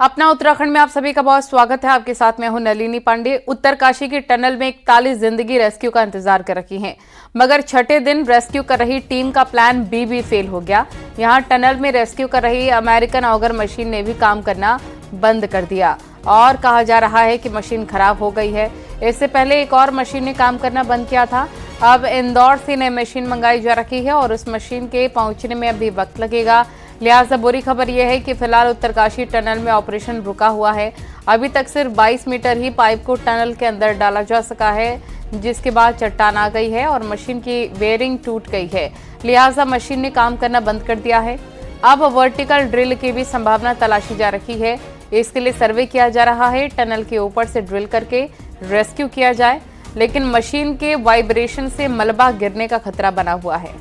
अपना उत्तराखंड में आप सभी का बहुत स्वागत है। आपके साथ मैं हूं नलिनी पांडे। उत्तरकाशी की टनल में 41 जिंदगी रेस्क्यू का इंतजार कर रही हैं, मगर छठे दिन रेस्क्यू कर रही टीम का प्लान बी भी फेल हो गया। यहां टनल में रेस्क्यू कर रही अमेरिकन ऑगर मशीन ने भी काम करना बंद कर दिया और कहा जा रहा है कि मशीन खराब हो गई है। इससे पहले एक और मशीन ने काम करना बंद किया था। अब इंदौर से नई मशीन मंगाई जा रही है और उस मशीन के पहुंचने में अभी वक्त लगेगा। लिहाजा बुरी खबर यह है कि फिलहाल उत्तरकाशी टनल में ऑपरेशन रुका हुआ है। अभी तक सिर्फ 22 मीटर ही पाइप को टनल के अंदर डाला जा सका है, जिसके बाद चट्टान आ गई है और मशीन की बेयरिंग टूट गई है। लिहाजा मशीन ने काम करना बंद कर दिया है। अब वर्टिकल ड्रिल की भी संभावना तलाशी जा रही है। इसके लिए सर्वे किया जा रहा है। टनल के ऊपर से ड्रिल करके रेस्क्यू किया जाए, लेकिन मशीन के वाइब्रेशन से मलबा गिरने का खतरा बना हुआ है।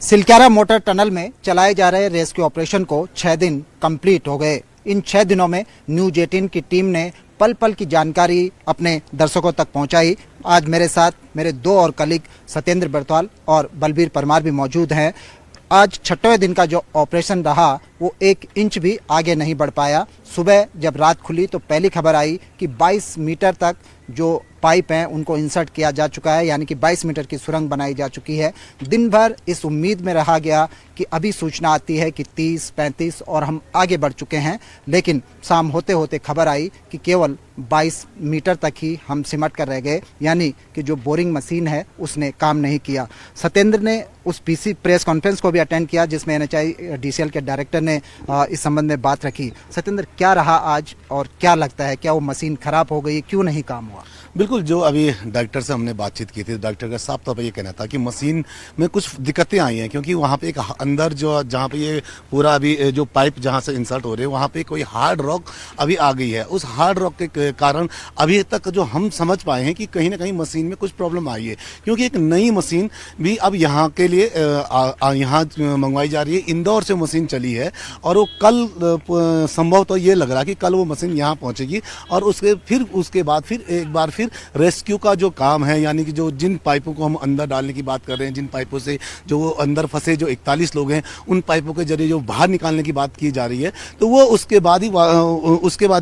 सिलक्यारा मोटर टनल में चलाए जा रहे रेस्क्यू ऑपरेशन को 6 दिन कंप्लीट हो गए। इन 6 दिनों में न्यूज 18 की टीम ने पल पल की जानकारी अपने दर्शकों तक पहुंचाई। आज मेरे साथ मेरे 2 और कलीग सत्येंद्र बरतवाल और बलबीर परमार भी मौजूद हैं। आज छठवें दिन का जो ऑपरेशन रहा वो 1 इंच भी आगे नहीं बढ़ पाया। सुबह जब रात खुली तो पहली खबर आई कि 22 मीटर तक जो पाइप हैं उनको इंसर्ट किया जा चुका है, यानी कि 22 मीटर की सुरंग बनाई जा चुकी है। दिन भर इस उम्मीद में रहा गया कि अभी सूचना आती है कि 30, 35 और हम आगे बढ़ चुके हैं, लेकिन शाम होते होते खबर आई कि केवल 22 मीटर तक ही हम सिमट कर रह गए, यानी कि जो बोरिंग मशीन है उसने काम नहीं किया। सत्येंद्र ने उस पीसी प्रेस कॉन्फ्रेंस को भी अटेंड किया जिसमें एनएचआई डीसीएल के डायरेक्टर ने इस संबंध में बात रखी। सत्येंद्र, क्या रहा आज और क्या लगता है, क्या वो मशीन खराब हो गई, क्यों नहीं काम हुआ? बिल्कुल, जो अभी डॉक्टर से हमने बातचीत की थी, डॉक्टर का साफ तौर पर ये कहना था कि मशीन में कुछ दिक्कतें आई हैं, क्योंकि वहाँ पे एक अंदर जो जहाँ पे ये पूरा अभी जो पाइप जहाँ से इंसर्ट हो रहे हैं वहाँ पे कोई हार्ड रॉक अभी आ गई है। उस हार्ड रॉक के कारण अभी तक जो हम समझ पाए हैं कि कहीं ना कहीं मशीन में कुछ प्रॉब्लम आई है, क्योंकि एक नई मशीन भी अब यहाँ के लिए यहाँ मंगवाई जा रही है। इंदौर से मशीन चली है और वो कल संभव तो ये लग रहा है कि कल वो मशीन यहाँ पहुँचेगी और उसके बाद फिर एक बार फिर रेस्क्यू का जो काम है, यानी कि जो जिन पाइपों को हम अंदर डालने की बात कर रहे हैं, जिन पाइपों से जो वो अंदर फंसे जो 41 लोग हैं, उन पाइपों के जरिए जो बाहर निकालने की बात की जा रही है, तो वो उसके बाद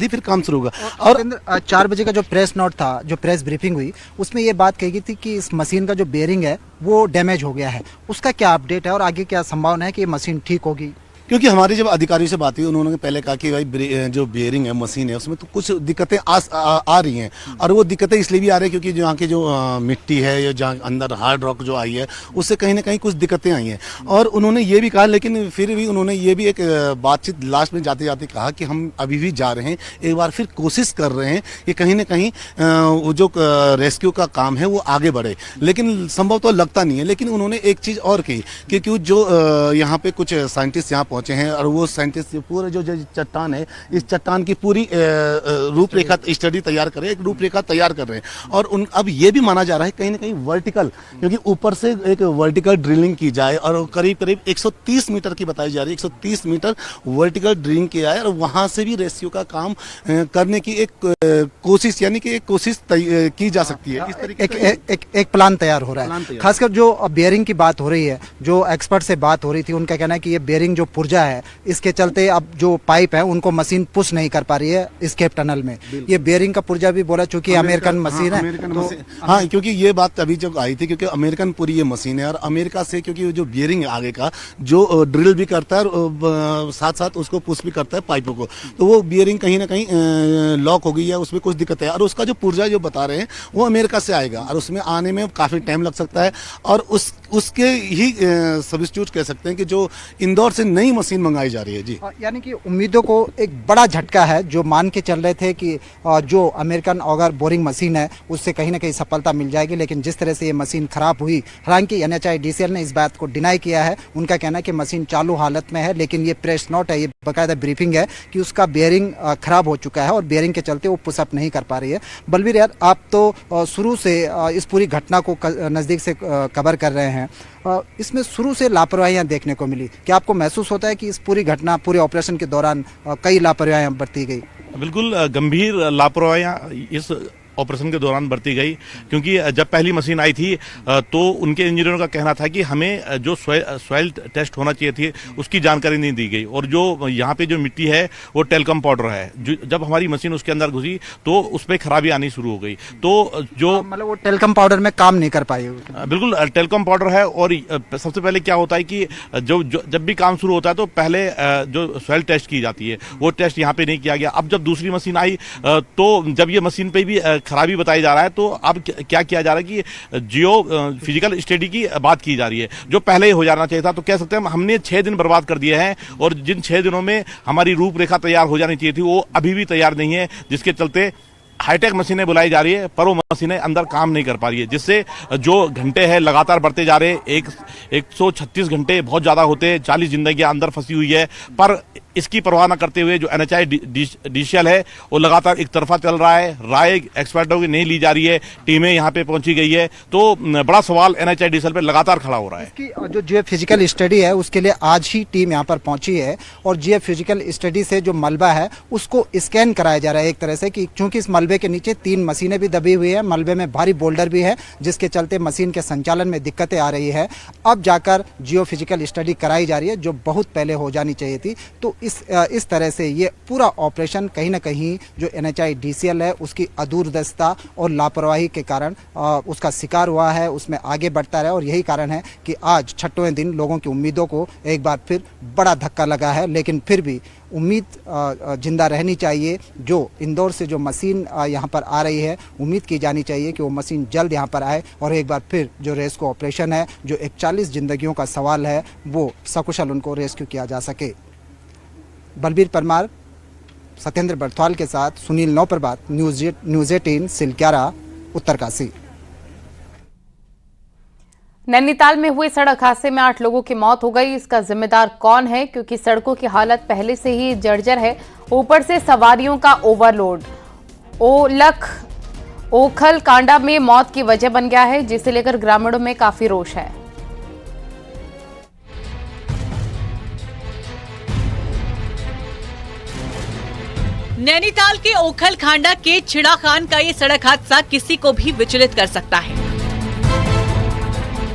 ही फिर काम शुरू होगा। और 4 बजे का जो प्रेस नोट था, जो प्रेस ब्रीफिंग हुई, उसमें ये बात कही गई थी कि इस मशीन का जो बेयरिंग है वो डैमेज हो गया है। उसका क्या अपडेट है और आगे क्या संभावना है कि ये मशीन ठीक होगी? क्योंकि हमारी जब अधिकारियों से बात हुई, उन्होंने पहले कहा कि भाई जो बेयरिंग है, मशीन है, उसमें तो कुछ दिक्कतें आ रही हैं, और वो दिक्कतें इसलिए भी आ रही है क्योंकि यहाँ की जो मिट्टी है या जहाँ अंदर हार्ड रॉक जो आई है उससे कहीं ना कहीं कुछ दिक्कतें आई हैं। और उन्होंने ये भी कहा, लेकिन फिर भी उन्होंने ये भी एक बातचीत लास्ट में जाते जाते कहा कि हम अभी भी जा रहे हैं, एक बार फिर कोशिश कर रहे हैं कि कहीं ना कहीं वो जो रेस्क्यू का काम है वो आगे बढ़े, लेकिन संभव तो लगता नहीं है। लेकिन उन्होंने एक चीज़ और कही कि क्यों जो यहाँ पे कुछ साइंटिस्ट यहाँ पहुंचे हैं और वो साइंटिस्ट पूरे जो चट्टान है, इस चट्टान की पूरी रूपरेखा स्टडी तैयार कर रहे हैं, एक रूपरेखा तैयार कर रहे हैं। और अब ये भी माना जा रहा है कहीं ना कहीं वर्टिकल, क्योंकि ऊपर से एक वर्टिकल ड्रिलिंग की जाए और करीब करीब 130 मीटर की बताई जा रही है, 130 मीटर वर्टिकल ड्रिलिंग किया है और वहां से भी रेस्क्यू का काम करने की एक कोशिश, यानी कि एक कोशिश की जा सकती है। इस तरीके एक प्लान तैयार हो रहा है। खासकर जो बेयरिंग की बात हो रही है, जो एक्सपर्ट से बात हो रही थी, उनका कहना है कि ये बेयरिंग जो पुर्जा है, इसके चलते अब जो पाइप है उनको मशीन पुश नहीं कर पा रही है स्केप टनल में। ये बेयरिंग का पुर्जा भी बोला, चूंकि अमेरिकन मशीन है तो हाँ, क्योंकि ये बात अभी जब आई थी, क्योंकि अमेरिकन पूरी ये मशीन है और अमेरिका से, क्योंकि जो बेयरिंग है आगे का, जो ड्रिल भी करता है और साथ साथ उसको पुश भी करता है पाइपों को, तो वो बेयरिंग कहीं ना कहीं लॉक हो गई है, उसमें कुछ दिक्कत है। और उसका जो पुर्जा जो बता रहे हैं वो अमेरिका से आएगा और उसमें आने में काफी टाइम लग सकता है। और उसके ही सब्स्टिट्यूट कह सकते हैं कि जो इंदौर से नई मशीन मंगाई जा रही है। जी, यानी कि उम्मीदों को एक बड़ा झटका है। जो मान के चल रहे थे कि जो अमेरिकन ऑगर बोरिंग मशीन है उससे कहीं ना कहीं सफलता मिल जाएगी, लेकिन जिस तरह से ये मशीन खराब हुई, हालांकि एनएचआई डीसीएल ने इस बात को डिनाई किया है। उनका कहना है कि मशीन चालू हालत में है, लेकिन ये प्रेस नोट है, ये बाकायदा ब्रीफिंग है कि उसका बेयरिंग खराब हो चुका है और बेयरिंग के चलते वो पुशअप नहीं कर पा रही है। बलबीर यार, आप तो शुरू से इस पूरी घटना को नज़दीक से कवर कर रहे हैं, इसमें शुरू से लापरवाहियां देखने को मिली। क्या आपको महसूस होता है कि इस पूरी घटना, पूरे ऑपरेशन के दौरान कई लापरवाहियां बरती गई? बिल्कुल गंभीर लापरवाहियां इस ऑपरेशन के दौरान बरती गई, क्योंकि जब पहली मशीन आई थी तो उनके इंजीनियरों का कहना था कि हमें जो सॉइल टेस्ट होना चाहिए थी उसकी जानकारी नहीं दी गई, और जो यहाँ पे जो मिट्टी है वो टेलकम पाउडर है। जब हमारी मशीन उसके अंदर घुसी तो उस पर खराबी आनी शुरू हो गई। तो जो मतलब वो टेलकम पाउडर में काम नहीं कर पाई। बिल्कुल टेलकम पाउडर है। और सबसे पहले क्या होता है कि जब भी काम शुरू होता है तो पहले जो सॉइल टेस्ट की जाती है वो टेस्ट यहाँ पे नहीं किया गया। अब जब दूसरी मशीन आई तो जब ये मशीन पे भी खराबी बताई जा रहा है, तो अब क्या किया जा रहा है कि जियो फिजिकल स्टडी की बात की जा रही है, जो पहले ही हो जाना चाहिए था। तो कह सकते हैं हमने 6 दिन बर्बाद कर दिए हैं, और जिन 6 दिनों में हमारी रूपरेखा तैयार हो जानी चाहिए थी वो अभी भी तैयार नहीं है, जिसके चलते हाईटेक मशीनें बुलाई जा रही है पर वो मशीनें अंदर काम नहीं कर पा रही है, जिससे जो घंटे हैं लगातार बढ़ते जा रहे हैं। 136 घंटे बहुत ज़्यादा होते हैं, 40 जिंदगियां अंदर फंसी हुई है। पर इसकी परवाह न करते हुए जो NHI DCL है वो लगातार एक तरफा चल रहा है, राय एक्सपर्टों की नहीं ली जा रही है, टीमें यहाँ पे पहुंची गई है। तो बड़ा सवाल NHI DCL पे लगातार खड़ा हो रहा है। इसकी जो जियो फिजिकल स्टडी है उसके लिए आज ही टीम यहाँ पर पहुंची है, और जियो फिजिकल स्टडी से जो मलबा है उसको स्कैन कराया जा रहा है एक तरह से, कि चूंकि इस मलबे के नीचे 3 मशीनें भी दबी हुई है, मलबे में भारी बोल्डर भी है, जिसके चलते मशीन के संचालन में दिक्कतें आ रही है। अब जाकर जियो फिजिकल स्टडी कराई जा रही है, जो बहुत पहले हो जानी चाहिए थी। तो इस तरह से ये पूरा ऑपरेशन कहीं ना कहीं जो NHI DCL है उसकी अदूरदस्ता और लापरवाही के कारण उसका शिकार हुआ है, उसमें आगे बढ़ता रहा, और यही कारण है कि आज 6वें दिन लोगों की उम्मीदों को एक बार फिर बड़ा धक्का लगा है। लेकिन फिर भी उम्मीद जिंदा रहनी चाहिए। जो इंदौर से जो मशीन यहाँ पर आ रही है, उम्मीद की जानी चाहिए कि वो मशीन जल्द यहाँ पर आए, और एक बार फिर जो रेस्क्यू ऑपरेशन है, जो 41 जिंदगियों का सवाल है, वो सकुशल उनको रेस्क्यू किया जा सके। बलबीर परमार, सत्येंद्र बर्थवाल के साथ सुनील नौप्रभात, न्यूज़ 18 सिलक्यारा, उत्तरकाशी। नैनीताल में हुए सड़क हादसे में 8 लोगों की मौत हो गई। इसका जिम्मेदार कौन है, क्योंकि सड़कों की हालत पहले से ही जर्जर है, ऊपर से सवारियों का ओवरलोड। ओखल कांडा में मौत की वजह बन गया है, जिसे लेकर ग्रामीणों में काफी रोष है। नैनीताल के ओखल खांडा के छिड़ा खान का ये सड़क हादसा किसी को भी विचलित कर सकता है।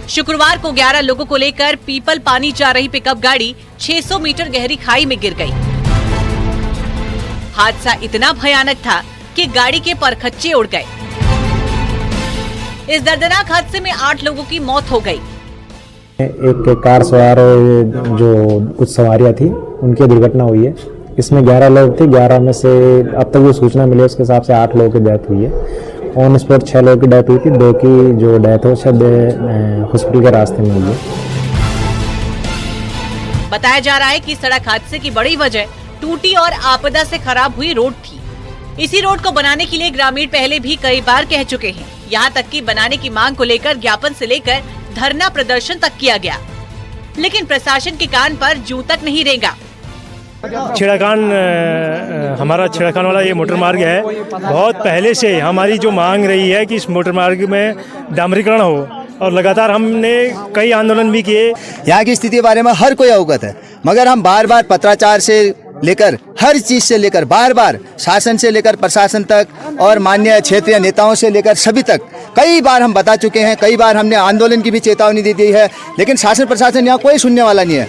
शुक्रवार को 11 लोगों को लेकर पीपल पानी जा रही पिकअप गाड़ी 600 मीटर गहरी खाई में गिर गई। हादसा इतना भयानक था कि गाड़ी के परखच्चे उड़ गए। इस दर्दनाक हादसे में 8 लोगों की मौत हो गई। एक कार सवार जो कुछ सवारियां थी उनकी दुर्घटना हुई है। इसमें 11 लोग थे। 11 में से अब तक जो सूचना मिली है उसके हिसाब से 8 लोगों की डेथ हुई है। ऑन स्पॉट 6 लोगों की डेथ हुई थी। 2 की जो डेथ हो शायद हॉस्पिटल के रास्ते में हुई है। बताया जा रहा है कि सड़क हादसे की बड़ी वजह टूटी और आपदा से खराब हुई रोड थी। इसी रोड को बनाने के लिए ग्रामीण पहले भी कई बार कह चुके हैं। यहाँ तक कि बनाने की मांग को लेकर ज्ञापन से लेकर धरना प्रदर्शन तक किया गया, लेकिन प्रशासन के कान पर जूं तक नहीं रेंगा। छिड़ाखान हमारा छिड़ाखान वाला ये मोटर मार्ग है। बहुत पहले से हमारी जो मांग रही है कि इस मोटर मार्ग में डामरीकरण हो, और लगातार हमने कई आंदोलन भी किए। यहाँ की स्थिति के बारे में हर कोई अवगत है, मगर हम बार बार पत्राचार से लेकर हर चीज से लेकर बार बार शासन से लेकर प्रशासन तक और माननीय क्षेत्रीय नेताओं से लेकर सभी तक कई बार हम बता चुके हैं। कई बार हमने आंदोलन की भी चेतावनी दी दी है, लेकिन शासन प्रशासन यहाँ कोई सुनने वाला नहीं है।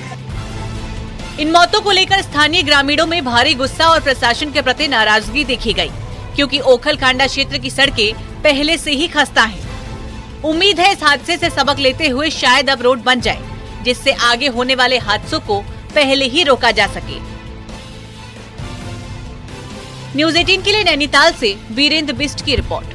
इन मौतों को लेकर स्थानीय ग्रामीणों में भारी गुस्सा और प्रशासन के प्रति नाराजगी देखी गई, क्योंकि ओखल खांडा क्षेत्र की सड़कें पहले से ही खस्ता हैं। उम्मीद है इस हादसे से सबक लेते हुए शायद अब रोड बन जाए, जिससे आगे होने वाले हादसों को पहले ही रोका जा सके। न्यूज़ 18 के लिए नैनीताल से वीरेंद्र बिस्ट की रिपोर्ट।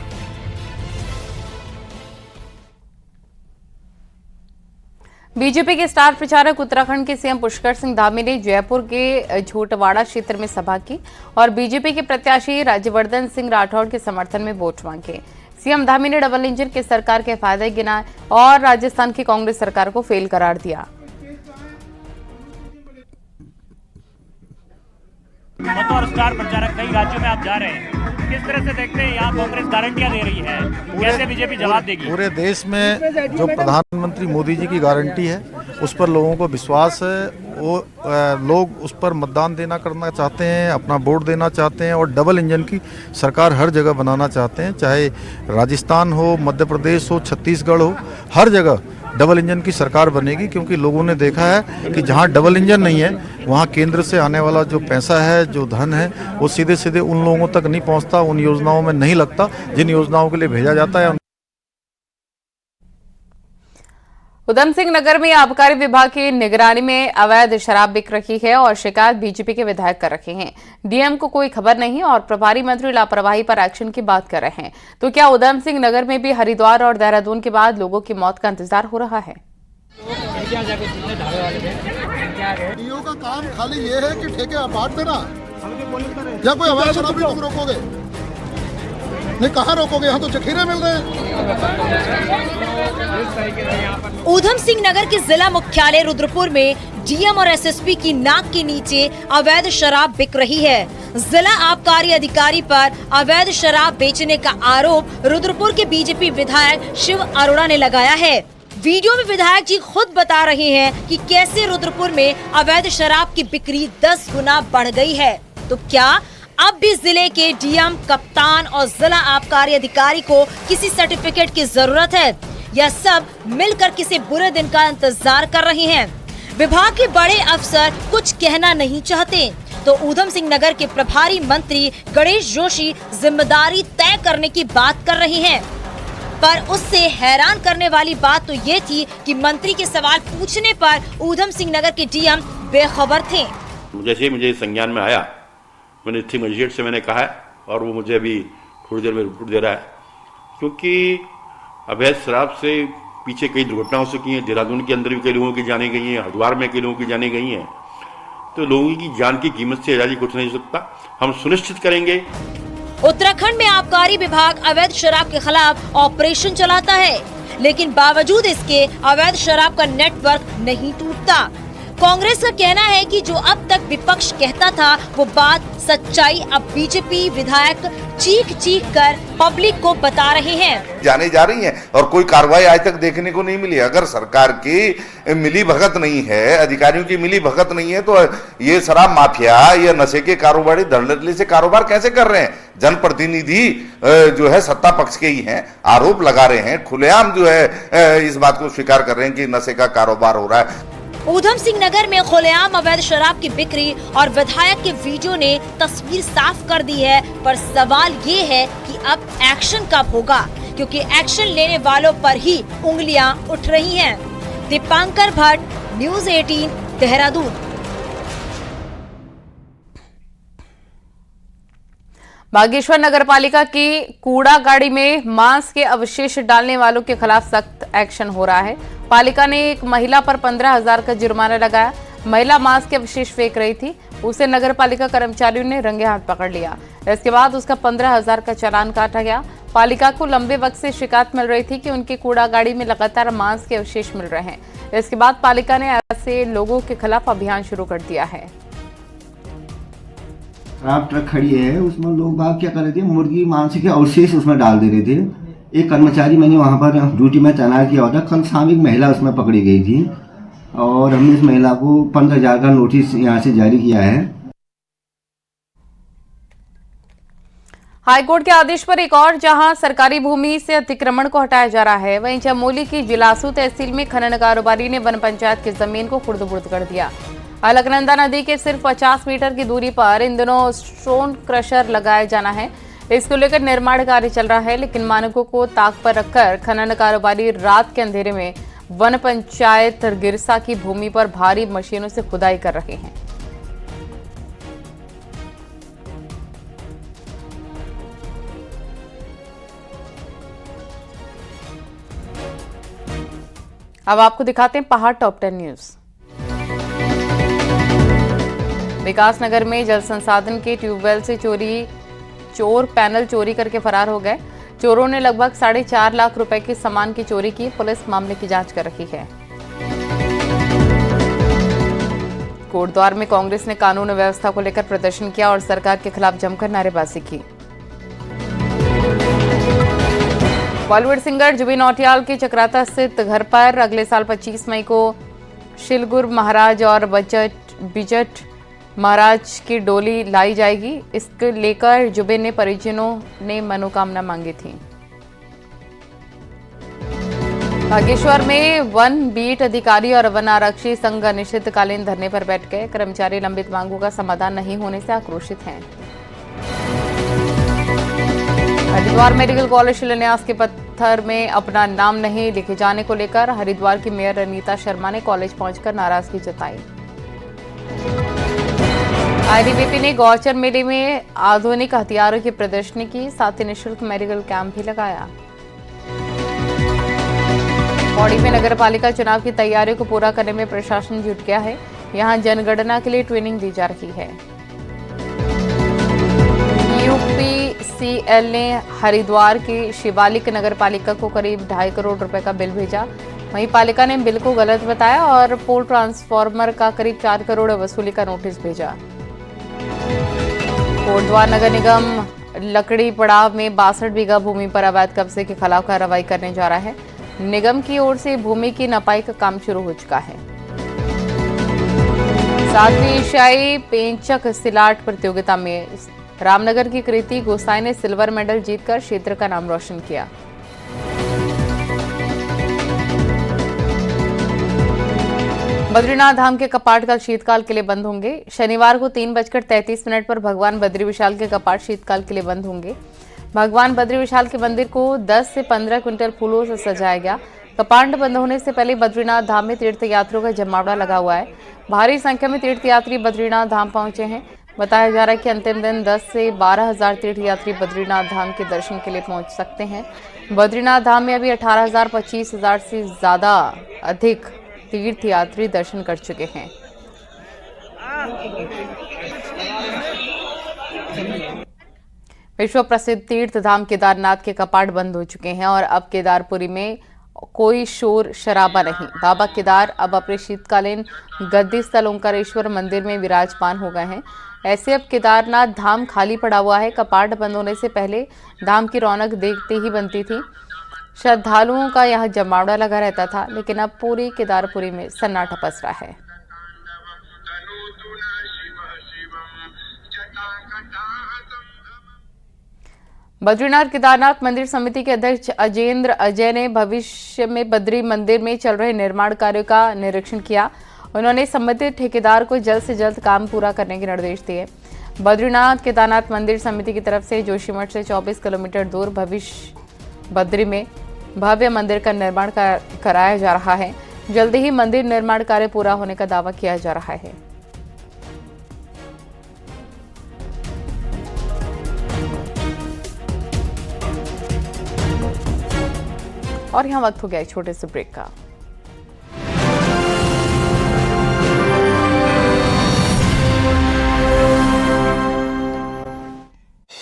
बीजेपी के स्टार प्रचारक उत्तराखंड के सीएम पुष्कर सिंह धामी ने जयपुर के झोटवाड़ा क्षेत्र में सभा की और बीजेपी के प्रत्याशी राज्यवर्धन सिंह राठौड़ के समर्थन में वोट मांगे। सीएम धामी ने डबल इंजन की सरकार के फायदे गिनाए और राजस्थान की कांग्रेस सरकार को फेल करार दिया। बतौर स्टार प्रचारक कई राज्यों में आप जा रहे हैं, किस तरह से देखते हैं यहाँ कांग्रेस गारंटियां दे रही है, कैसे बीजेपी जवाब देगी? पूरे देश में जो प्रधानमंत्री मोदी जी की गारंटी है उस पर लोगों को विश्वास है। वो लोग उस पर मतदान करना चाहते हैं, अपना वोट देना चाहते हैं और डबल इंजन की सरकार हर जगह बनाना चाहते हैं, चाहे राजस्थान हो, मध्य प्रदेश हो, छत्तीसगढ़ हो, हर जगह डबल इंजन की सरकार बनेगी। क्योंकि लोगों ने देखा है कि जहां डबल इंजन नहीं है वहां केंद्र से आने वाला जो पैसा है, जो धन है, वो सीधे सीधे उन लोगों तक नहीं पहुंचता, उन योजनाओं में नहीं लगता जिन योजनाओं के लिए भेजा जाता है। उधम सिंह नगर में आबकारी विभाग की निगरानी में अवैध शराब बिक रही है और शिकायत बीजेपी के विधायक कर रहे हैं। डीएम को कोई खबर नहीं और प्रभारी मंत्री लापरवाही पर एक्शन की बात कर रहे हैं। तो क्या उधम सिंह नगर में भी हरिद्वार और देहरादून के बाद लोगों की मौत का इंतजार हो रहा है? डीओ का काम खाली ये है कि ठेके बांट देना, या कोई अवैध शराबी तुम रोकोगे? नहीं, कहाँ रोकोगे? यहाँ तो जखीरे मिल रहे हैं। उधम सिंह नगर के जिला मुख्यालय रुद्रपुर में डीएम और एसएसपी की नाक के नीचे अवैध शराब बिक रही है। जिला आबकारी अधिकारी पर अवैध शराब बेचने का आरोप रुद्रपुर के बीजेपी विधायक शिव अरोड़ा ने लगाया है। वीडियो में विधायक जी खुद बता रहे हैं कि कैसे रुद्रपुर में अवैध शराब की बिक्री 10 गुना बढ़ गई है। तो क्या अब भी जिले के डीएम, कप्तान और जिला आबकारी अधिकारी को किसी सर्टिफिकेट की जरूरत है या सब मिलकर किसी बुरे दिन का इंतजार कर रहे हैं? विभाग के बड़े अफसर कुछ कहना नहीं चाहते तो उधम सिंह नगर के प्रभारी मंत्री गणेश जोशी जिम्मेदारी तय करने की बात कर रहे हैं। पर उससे हैरान करने वाली बात तो ये थी कि मंत्री के सवाल पूछने पर उधम सिंह नगर के डीएम बेखबर थे। जैसे ही मुझे संज्ञान में आया, मैंने डिस्ट्रिक्ट मजिस्ट्रेट से मैंने कहा है और वो मुझे अभी थोड़ी देर में रिपोर्ट दे रहा है। क्योंकि अवैध शराब से पीछे कई दुर्घटना हो चुकी हैं। देहरादून के अंदर भी कई लोगों की जाने गई हैं, हरिद्वार में कई लोगों की जाने गई हैं। तो लोगों की जान की कीमत से ज़्यादा कुछ नहीं हो सकता। हम सुनिश्चित करेंगे। उत्तराखंड में आबकारी विभाग अवैध शराब के खिलाफ ऑपरेशन चलाता है, लेकिन बावजूद इसके अवैध शराब का नेटवर्क नहीं टूटता। कांग्रेस का कहना है कि जो अब तक विपक्ष कहता था वो बात सच्चाई अब बीजेपी विधायक चीख चीख कर पब्लिक को बता रहे हैं। जाने जा रही हैं और कोई कार्रवाई आज तक देखने को नहीं मिली। अगर सरकार की मिली भगत नहीं है, अधिकारियों की मिली भगत नहीं है, तो ये शराब माफिया या नशे के कारोबारी धड़ल्ले से कारोबार कैसे कर रहे हैं? जनप्रतिनिधि जो है सत्ता पक्ष के ही हैं, आरोप लगा रहे हैं, खुलेआम जो है इस बात को स्वीकार कर रहे हैं कि नशे का कारोबार हो रहा है। उधम सिंह नगर में खुलेआम अवैध शराब की बिक्री और विधायक के वीडियो ने तस्वीर साफ कर दी है। पर सवाल ये है कि अब एक्शन कब होगा, क्योंकि एक्शन लेने वालों पर ही उंगलियां उठ रही हैं। दीपांकर भट्ट, न्यूज़ 18, देहरादून। बागेश्वर नगरपालिका की कूड़ा गाड़ी में मांस के अवशेष डालने वालों के खिलाफ सख्त एक्शन हो रहा है। पालिका ने एक महिला पर 15,000 का जुर्माना लगाया। महिला मांस के अवशेष फेंक रही थी, उसे नगरपालिका कर्मचारियों ने रंगे हाथ पकड़ लिया। इसके बाद उसका 15,000 का चालान काटा गया। पालिका को लंबे वक्त से शिकायत मिल रही थी कि उनकी कूड़ा गाड़ी में लगातार मांस के अवशेष मिल रहे हैं। इसके बाद पालिका ने ऐसे लोगों के खिलाफ अभियान शुरू कर दिया है। खराब ट्रक खड़ी है, उसमें लोग बाग क्या कर रहे थे, मुर्गी मांस के अवशेष उसमें डाल दे रहे थे। एक कर्मचारी मैंने वहाँ पर ड्यूटी में तैनात किया होता। कल शाम एक महिला उसमें पकड़ी गई थी और हमने इस महिला को 15,000 का नोटिस यहाँ से जारी किया है। हाईकोर्ट के आदेश पर एक और जहां सरकारी भूमि से अतिक्रमण को हटाया जा रहा है, वहीं चमोली की जिलासू तहसील में खनन कारोबारी ने वन पंचायत की जमीन को खुर्द-बुर्द कर दिया। अलकनंदा नदी के सिर्फ 50 मीटर की दूरी पर इन दिनों स्टोन क्रशर लगाया जाना है। इसको लेकर निर्माण कार्य चल रहा है, लेकिन मानकों को ताक पर रखकर खनन कारोबारी रात के अंधेरे में वन पंचायत गिरसा की भूमि पर भारी मशीनों से खुदाई कर रहे हैं। अब आपको दिखाते हैं पहाड़ टॉप 10 न्यूज। विकासनगर में जल संसाधन के ट्यूबवेल से चोर पैनल चोरी करके फरार हो गए। चोरों ने लगभग 4.5 लाख रुपए के सामान की चोरी की। पुलिस मामले की जांच कर रही है। कोटद्वार में कांग्रेस ने कानून व्यवस्था को लेकर प्रदर्शन किया और सरकार के खिलाफ जमकर नारेबाजी की। बॉलीवुड सिंगर जुबिन नौटियाल के चक्राता स्थित घर पर अगले साल 25 मई को शिलगुर महाराज और बिजट महाराज की डोली लाई जाएगी। इसको लेकर जुबिन ने परिजनों ने मनोकामना मांगी थी। बागेश्वर में वन बीट अधिकारी और वन आरक्षी संघ अनिश्चितकालीन धरने पर बैठ गए। कर्मचारी लंबित मांगों का समाधान नहीं होने से आक्रोशित हैं। हरिद्वार मेडिकल कॉलेज शिलान्यास के पत्थर में अपना नाम नहीं लिखे जाने को लेकर हरिद्वार की मेयर अनीता शर्मा ने कॉलेज पहुंचकर नाराजगी जताई। आईटीबीपी ने गौचर मेले में आधुनिक हथियारों की प्रदर्शनी की, साथ ही निःशुल्क मेडिकल कैंप भी लगाया। पौड़ी में नगर पालिका चुनाव की तैयारियों को पूरा करने में प्रशासन जुट गया है। यहां जनगणना के लिए ट्रेनिंग दी जा रही है। यूपीसीएल ने हरिद्वार की शिवालिक नगर पालिका को करीब 2.5 करोड़ रुपए का बिल भेजा। वहीं पालिका ने बिल को गलत बताया और पोल ट्रांसफार्मर का करीब 4 करोड़ वसूली का नोटिस भेजा। कोटद्वार नगर निगम लकड़ी पड़ाव में 62 बीघा भूमि पर अवैध कब्जे के खिलाफ कार्रवाई करने जा रहा है। निगम की ओर से भूमि की नपाई का काम शुरू हो चुका है। 7वीं एशियाई पेंचक सिलाट प्रतियोगिता में रामनगर की कृति गोसाई ने सिल्वर मेडल जीतकर क्षेत्र का नाम रोशन किया। बद्रीनाथ धाम के कपाट कल शीतकाल के लिए बंद होंगे। शनिवार को 3:33 पर भगवान बद्री विशाल के कपाट शीतकाल के लिए बंद होंगे। भगवान बद्री विशाल के मंदिर को 10 से 15 क्विंटल फूलों से सजाया गया। कपाट बंद होने से पहले बद्रीनाथ धाम में तीर्थयात्रियों का जमावड़ा लगा हुआ है। भारी संख्या में तीर्थयात्री बद्रीनाथ धाम पहुंचे हैं। बताया जा रहा है कि अंतिम दिन 10 से 12,000 तीर्थयात्री बद्रीनाथ धाम के दर्शन के लिए पहुंच सकते हैं। बद्रीनाथ धाम में अभी 18,000 25,000 से ज्यादा अधिक तीर्थयात्री दर्शन कर चुके हैं। विश्व प्रसिद्ध तीर्थ धाम केदारनाथ के कपाट बंद हो चुके हैं और अब केदारपुरी में कोई शोर शराबा नहीं। बाबा केदार अब अपने शीतकालीन गद्दी स्थल ओंकारेश्वर मंदिर में विराजमान हो गए हैं। ऐसे अब केदारनाथ धाम खाली पड़ा हुआ है। कपाट बंद होने से पहले धाम की रौनक देखते ही बनती थी। श्रद्धालुओं का यहाँ जमावड़ा लगा रहता था, लेकिन अब पूरी केदारपुरी में सन्नाटा पसरा है। बद्रीनाथ केदारनाथ मंदिर समिति के अध्यक्ष अजेंद्र अजय ने भविष्य में बद्री मंदिर में चल रहे निर्माण कार्यों का निरीक्षण किया। उन्होंने संबंधित ठेकेदार को जल्द से जल्द काम पूरा करने के निर्देश दिए। बद्रीनाथ केदारनाथ मंदिर समिति की तरफ से जोशीमठ से 24 किलोमीटर दूर भविष्य बद्री में भव्य मंदिर का निर्माण कराया जा रहा है। जल्द ही मंदिर निर्माण कार्य पूरा होने का दावा किया जा रहा है। और यहाँ वक्त हो गया एक छोटे से ब्रेक का।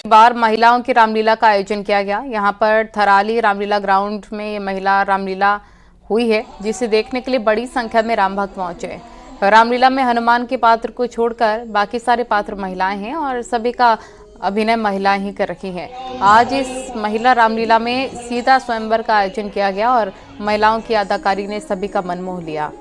बार महिलाओं की रामलीला का आयोजन किया गया। यहाँ पर थराली रामलीला ग्राउंड में ये महिला रामलीला हुई है, जिसे देखने के लिए बड़ी संख्या में राम भक्त पहुंचे। रामलीला में हनुमान के पात्र को छोड़कर बाकी सारे पात्र महिलाएं हैं और सभी का अभिनय महिलाएं ही कर रही हैं। आज इस महिला रामलीला में सीता स्वयंवर का आयोजन किया गया और महिलाओं की अदाकारी ने सभी का मन मोह लिया।